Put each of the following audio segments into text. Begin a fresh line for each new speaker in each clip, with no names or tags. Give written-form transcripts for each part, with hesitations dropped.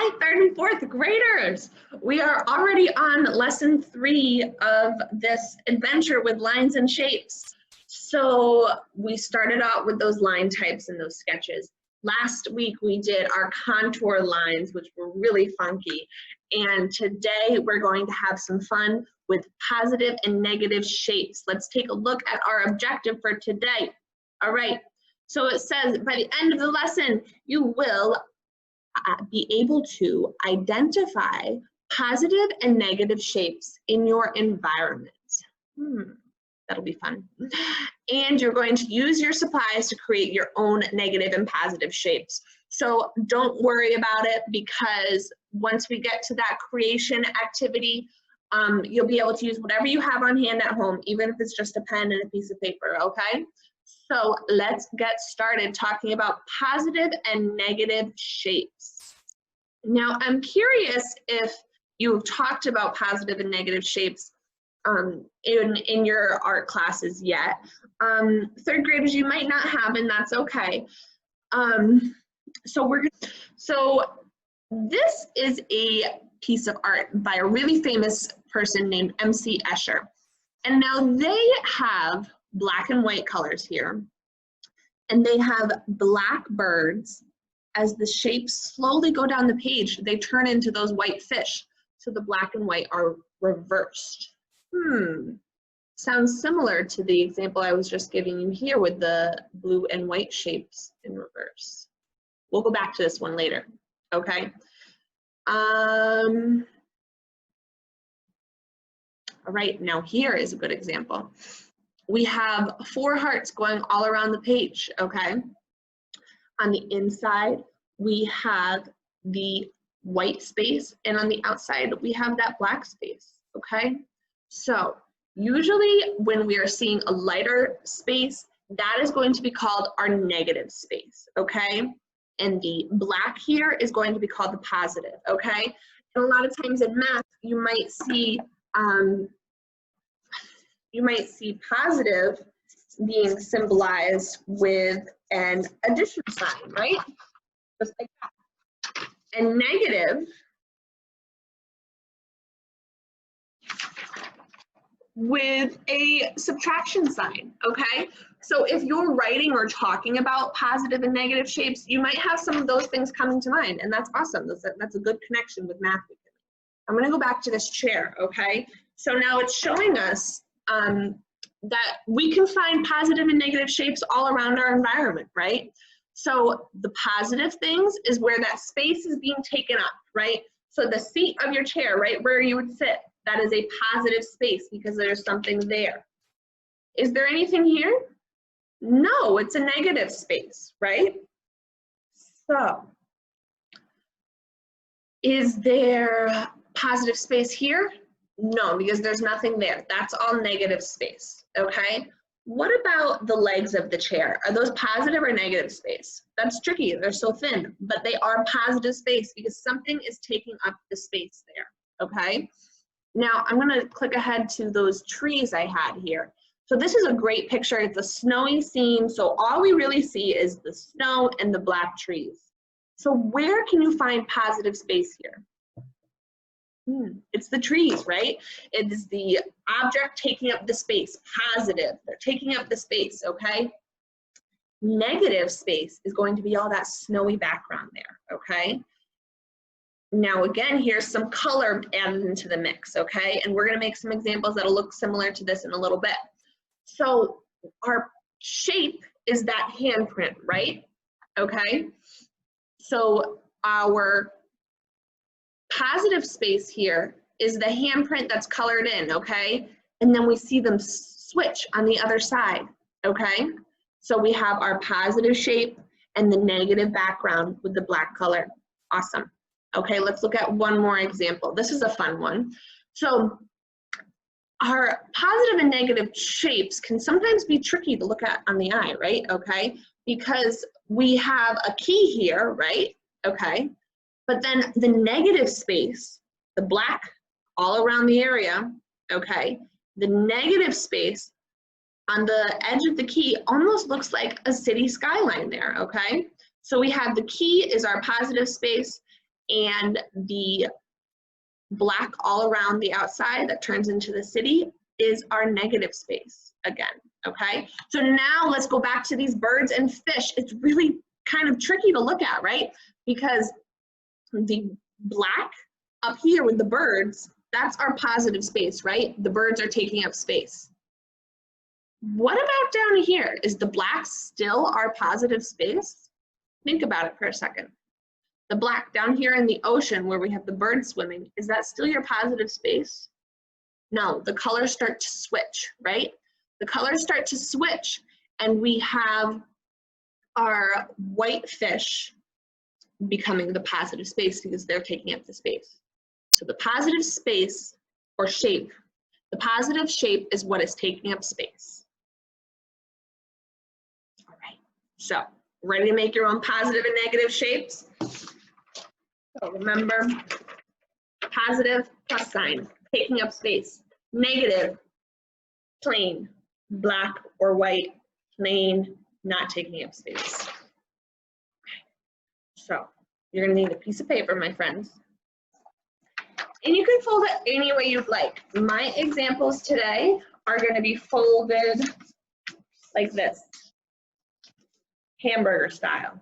Hi, third and fourth graders. We are already on lesson 3 of this adventure with lines and shapes. So we started out with those line types and those sketches. Last week we did our contour lines, which were really funky. And today we're going to have some fun with positive and negative shapes. Let's take a look at our objective for today. All right, so it says by the end of the lesson, you will be able to identify positive and negative shapes in your environment. That'll be fun. And you're going to use your supplies to create your own negative and positive shapes. So don't worry about it, because once we get to that creation activity, you'll be able to use whatever you have on hand at home, even if it's just a pen and a piece of paper, okay? So let's get started talking about positive and negative shapes. Now, I'm curious if you've talked about positive and negative shapes in your art classes yet. Third graders, you might not have, and that's okay. So this is a piece of art by a really famous person named MC Escher. And now they have black and white colors here, and they have black birds. As the shapes slowly go down the page, they turn into those white fish. So the black and white are reversed. Sounds similar to the example I was just giving you here with the blue and white shapes in reverse. We'll go back to this one later, okay? All right, now here is a good example. We have 4 hearts going all around the page, okay? On the inside, we have the white space, and on the outside, we have that black space, okay? So usually when we are seeing a lighter space, that is going to be called our negative space, okay? And the black here is going to be called the positive, okay? And a lot of times in math, you might see positive being symbolized with an addition sign, right? Just like that. And negative with a subtraction sign, okay? So if you're writing or talking about positive and negative shapes, you might have some of those things coming to mind, and that's awesome. That's a good connection with math. I'm gonna go back to this chair, okay? So now it's showing us that we can find positive and negative shapes all around our environment, right? So the positive things is where that space is being taken up, right? So the seat of your chair, right where you would sit, that is a positive space because there's something there. Is there anything here? No, it's a negative space, right? So is there positive space here? No, because there's nothing there. That's all negative space, okay? What about the legs of the chair? Are those positive or negative space? That's tricky, they're so thin, but they are positive space because something is taking up the space there, okay? Now, I'm gonna click ahead to those trees I had here. So this is a great picture. It's a snowy scene, so all we really see is the snow and the black trees. So where can you find positive space here? It's the trees, right? It is the object taking up the space, positive. They're taking up the space, okay? Negative space is going to be all that snowy background there, okay? Now again, here's some color added into the mix, okay? And we're gonna make some examples that'll look similar to this in a little bit. So our shape is that handprint, right? Okay? So our positive space here is the handprint that's colored in, okay? And then we see them switch on the other side, okay? So we have our positive shape and the negative background with the black color. Awesome. Okay, let's look at one more example. This is a fun one. So our positive and negative shapes can sometimes be tricky to look at on the eye, right? Okay, because we have a key here, right? Okay. But then the negative space, the black all around the area, okay, the negative space on the edge of the key almost looks like a city skyline there, okay? So we have the key is our positive space, and the black all around the outside that turns into the city is our negative space again, okay? So now let's go back to these birds and fish. It's really kind of tricky to look at, right? Because the black up here with the birds, that's our positive space, right? The birds are taking up space. What about down here? Is the black still our positive space? Think about it for a second. The black down here in the ocean where we have the birds swimming, is that still your positive space? No, the colors start to switch, right? The colors start to switch and we have our white fish becoming the positive space because they're taking up the space. So the positive space or shape, the positive shape is what is taking up space. All right, so ready to make your own positive and negative shapes? So remember, positive plus sign, taking up space. Negative, plain, black or white, plain, not taking up space. So you're gonna need a piece of paper, my friends. And you can fold it any way you'd like. My examples today are gonna be folded like this, hamburger style,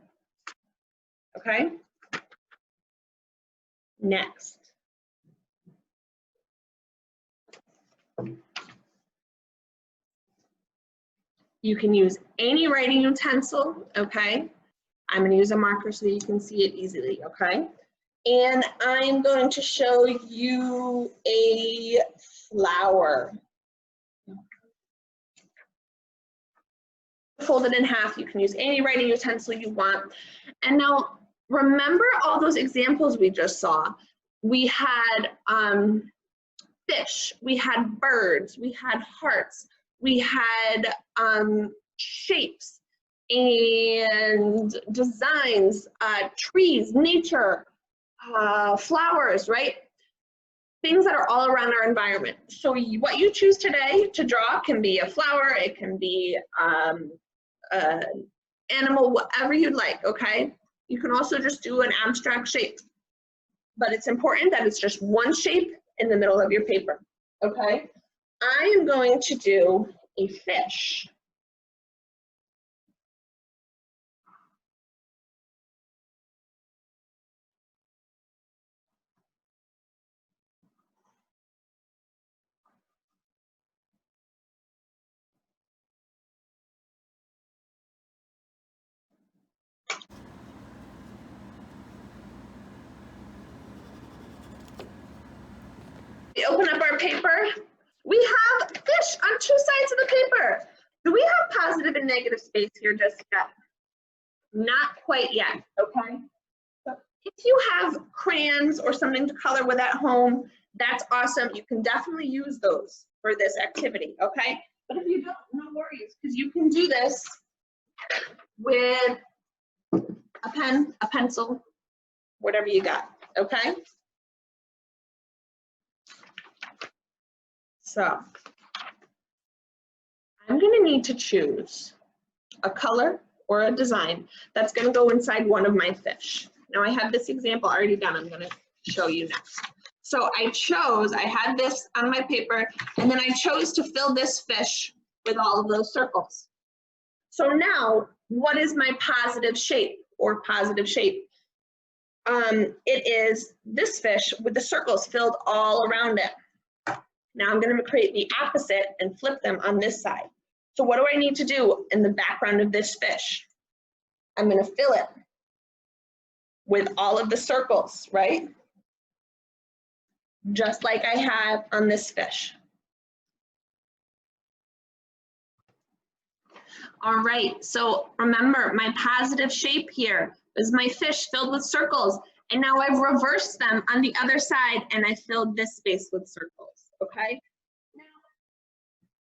okay? Next. You can use any writing utensil, okay? I'm gonna use a marker so you can see it easily, okay? And I'm going to show you a flower. Fold it in half, you can use any writing utensil you want. And now, remember all those examples we just saw? We had fish, we had birds, we had hearts, we had shapes and designs, trees, nature, flowers, right? Things that are all around our environment. So what you choose today to draw can be a flower, it can be an animal, whatever you'd like, okay? You can also just do an abstract shape, but it's important that it's just one shape in the middle of your paper, okay? I am going to do a fish. We open up our paper. We have fish on two sides of the paper. Do we have positive and negative space here just yet? Not quite yet, okay? So if you have crayons or something to color with at home, that's awesome. You can definitely use those for this activity, okay? But if you don't, no worries, because you can do this with a pen, a pencil, whatever you got, okay? So I'm gonna need to choose a color or a design that's gonna go inside one of my fish. Now I have this example already done, I'm gonna show you next. So I had this on my paper, and then I chose to fill this fish with all of those circles. So now, what is my positive shape or positive shape? It is this fish with the circles filled all around it. Now I'm going to create the opposite and flip them on this side. So what do I need to do in the background of this fish? I'm going to fill it with all of the circles, right? Just like I have on this fish. All right, so remember my positive shape here is my fish filled with circles. And now I've reversed them on the other side and I filled this space with circles, okay? Now,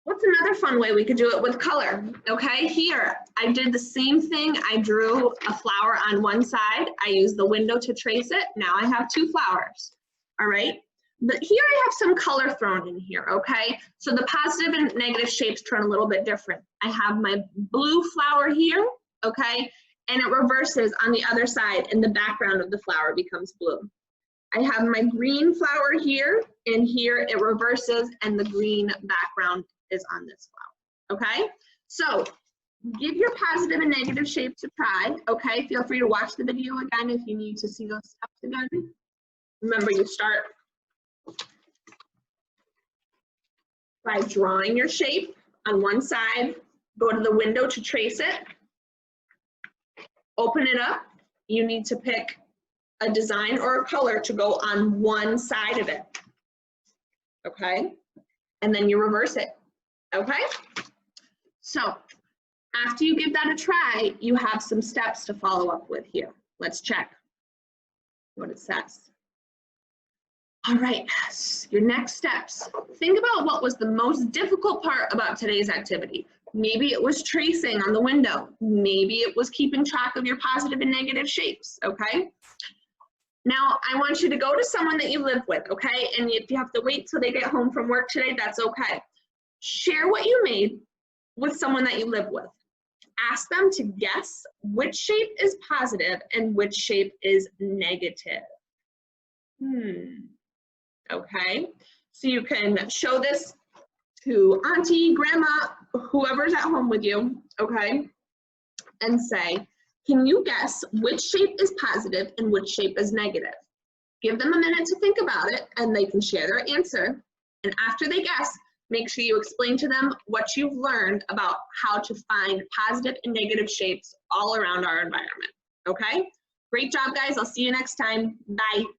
what's another fun way we could do it with color? Okay, here, I did the same thing. I drew a flower on one side. I used the window to trace it. Now I have two flowers, all right? But here I have some color thrown in here, okay? So the positive and negative shapes turn a little bit different. I have my blue flower here, okay? and it reverses on the other side and the background of the flower becomes blue. I have my green flower here, and here it reverses and the green background is on this flower, okay? So give your positive and negative shapes a try, okay? Feel free to watch the video again if you need to see those steps again. Remember, you start by drawing your shape on one side, go to the window to trace it, open it up. You need to pick a design or a color to go on one side of it, okay? And then you reverse it, okay? So after you give that a try, you have some steps to follow up with here. Let's check what it says. All right, your next steps. Think about what was the most difficult part about today's activity. Maybe it was tracing on the window. Maybe it was keeping track of your positive and negative shapes, okay? Now, I want you to go to someone that you live with, okay? And if you have to wait till they get home from work today, that's okay. Share what you made with someone that you live with. Ask them to guess which shape is positive and which shape is negative. Okay, so you can show this to auntie, grandma, whoever's at home with you, okay? And say, can you guess which shape is positive and which shape is negative? Give them a minute to think about it and they can share their answer. And after they guess, make sure you explain to them what you've learned about how to find positive and negative shapes all around our environment, okay? Great job, guys. I'll see you next time. Bye.